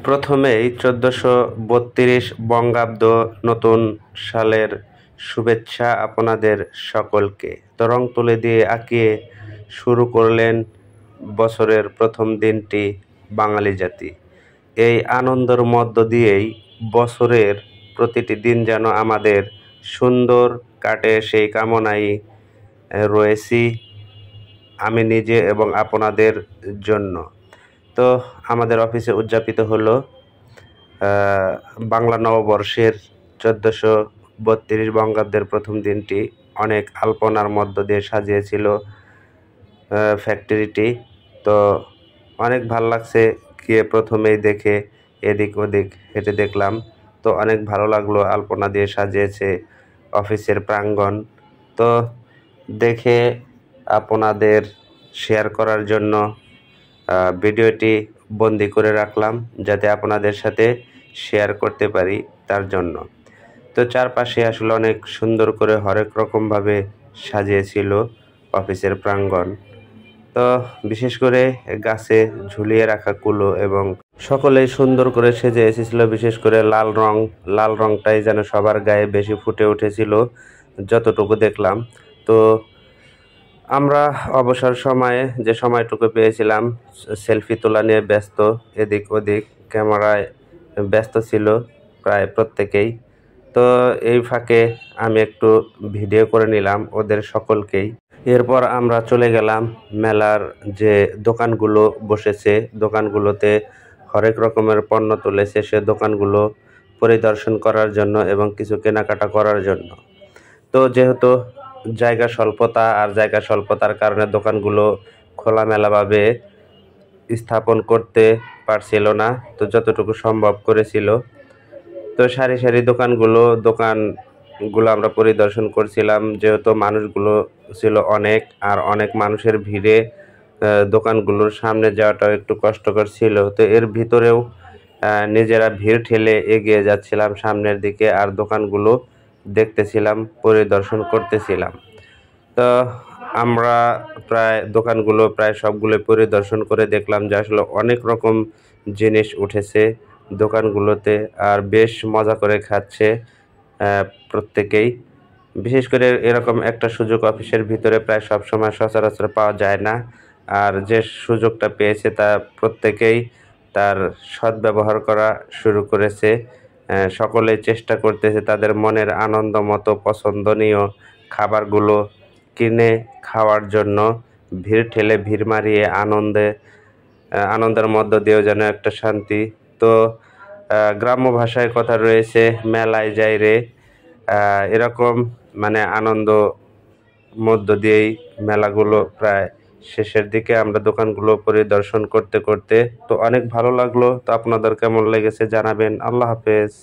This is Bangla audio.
প্রথমেই ১৪৩২ বঙ্গাব্দ নতুন সালের শুভেচ্ছা আপনাদের সকলকে। তো রং তুলি দিয়ে আঁকিয়ে শুরু করলেন বছরের প্রথম দিনটি বাঙালি জাতি। এই আনন্দের মধ্য দিয়েই বছরের প্রতিটি দিন যেন আমাদের সুন্দর কাটে সেই কামনায় রয়েছি আমি নিজে এবং আপনাদের জন্য। তো আমাদের অফিসে উদযাপিত হলো বাংলা নববর্ষের ১৪৩২ বঙ্গাব্দের প্রথম দিনটি। অনেক আলপনার মধ্য দিয়ে সাজিয়েছিল ফ্যাক্টরিটি। তো অনেক ভাল লাগছে গিয়ে প্রথমেই দেখে এদিক ওদিক হেঁটে দেখলাম। তো অনেক ভালো লাগলো, আলপনা দিয়ে সাজিয়েছে অফিসের প্রাঙ্গণ। তো দেখে আপনাদের শেয়ার করার জন্য ভিডিওটি বন্দি করে রাখলাম, যাতে আপনাদের সাথে শেয়ার করতে পারি তার জন্য। তো চারপাশে আসলে অনেক সুন্দর করে হরেক রকমভাবে সাজিয়েছিল অফিসের প্রাঙ্গণ। তো বিশেষ করে গাছে ঝুলিয়ে রাখা কুলো এবং সকলেই সুন্দর করে সেজে এসেছিল। বিশেষ করে লাল রংটাই যেন সবার গায়ে বেশি ফুটে উঠেছিল যতটুকু দেখলাম। তো আমরা অবসর সময়ে যে সময়টুকু পেয়েছিলাম সেলফি তোলা নিয়ে ব্যস্ত, এদিক ওদিক ক্যামেরায় ব্যস্ত ছিল প্রায় প্রত্যেকেই। তো এই ফাঁকে আমি একটু ভিডিও করে নিলাম ওদের সকলকেই। এরপর আমরা চলে গেলাম মেলার যে দোকানগুলো বসেছে, দোকানগুলোতে হরেক রকমের পণ্য তুলেছে, সে দোকানগুলো পরিদর্শন করার জন্য এবং কিছু কেনাকাটা করার জন্য। তো যেহেতু জায়গা স্বল্পতার কারণে দোকানগুলো খোলামেলাভাবে স্থাপন করতে পারছিল না, তো যতটুকু সম্ভব করেছিল। তো সারি সারি দোকানগুলো আমরা পরিদর্শন করছিলাম, যেহেতু মানুষগুলো ছিল অনেক, আর অনেক মানুষের ভিড়ে দোকানগুলোর সামনে যাওয়াটাও একটু কষ্টকর ছিল। তো এর ভিতরেও নিজেরা ভিড় ঠেলে এগিয়ে যাচ্ছিলাম সামনের দিকে, আর দোকানগুলো দেখতেছিলাম, পরিদর্শন করতেছিলাম। তো আমরা দোকানগুলো প্রায় সবগুলো পরিদর্শন করে দেখলাম যে আসলে অনেক রকম জিনিস উঠেছে দোকানগুলোতে, আর বেশ মজা করে খাচ্ছে প্রত্যেকেই। বিশেষ করে এরকম একটা সুযোগ অফিসের ভিতরে প্রায় সবসময় সচরাচর পাওয়া যায় না, আর যে সুযোগটা পেয়েছে তা প্রত্যেকেই তার সদ্ব্যবহার করা শুরু করেছে। সকলেই চেষ্টা করতেছে তাদের মনের আনন্দ মতো পছন্দনীয় খাবারগুলো কিনে খাওয়ার জন্য। ভিড় মারিয়ে আনন্দের মধ্য দিয়েও যেন একটা শান্তি। তো গ্রাম্য ভাষায় কথা রয়েছে, মেলায় যাই রে, এরকম মানে আনন্দ মধ্য দিয়েই মেলাগুলো প্রায় শেষের দিকে আমরা দোকানগুলো পরিদর্শন করতে তো অনেক ভালো লাগলো। তো আপনাদের কেমন লেগেছে জানাবেন। আল্লাহ হাফেজ।